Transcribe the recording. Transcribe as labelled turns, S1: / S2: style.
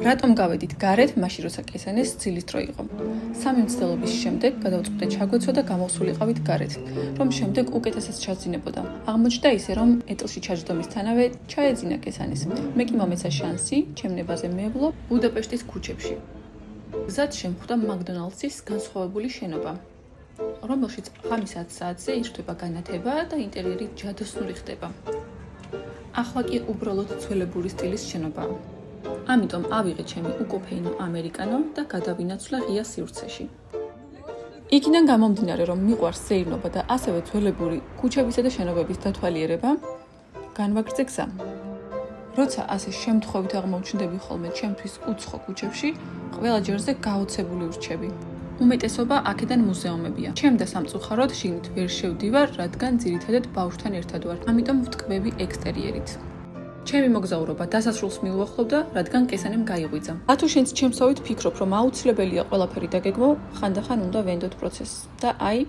S1: რატომ გავედით გარეთ, მაშინ როცა კესენეს ძილის დრო იყო. 3 მცდელობის შემდეგ გადავწყვიტე ჩაგვეცვა და გამოვსულიყავით გარეთ, რომ შემდეგ უკეთესად ჩაძინებოდა. აღმოჩნდა ისე, რომ ეტლში ჩაჯდომისთანავე ჩაეძინა კესანის. მე კი მომეცა შანსი, ჩემ ნებაზე მევლო ბუდაპეშტის ქუჩებში. გზად შემხვდა მაკდონალდსის განსხვავებული შენობა, რომელშიც ღამის 10 საათზე ირთვება განათება და ინტერიერი ჯადოსნური ხდება. ახლა კი უბრალოდ ძველებური სტილის შენობაა. ამიტომ ავიღე ჩემი უკოფეინო ამერიკანო და გადავინაცვლა ღია სივრცეში. იქიდან გამომდინარე, რომ მიყვარს სეირნობა და ასევე ძველებური ქუჩებისა და შენობების დათვალიერება, განვაგრძე გზა. როცა ასე შემთხვევით აღმოჩნდები ხოლმე ჩემთვის უცხო ქუჩებში, ყველა ჯერზე გაოცებული ვრჩები. უმეტესობა აქედან მუზეუმებია. ჩემ და სამწუხაროდ შიგნით ვერ შევდივარ, რადგან ძირითადად ბავშვთან ერთად ვარ. ამიტომ ვტკბები ექსტერიერით. ჩემი მოგზაურობა დასასრულს მიუახლოვდა, რადგან კესანემ გაიღვიძა. თუ შენც ჩემსავით ფიქრობ, რომ აუცილებელია ყველაფერი დაგეგმო, ხანდახან უნდა ვენდოთ პროცესს. და აი,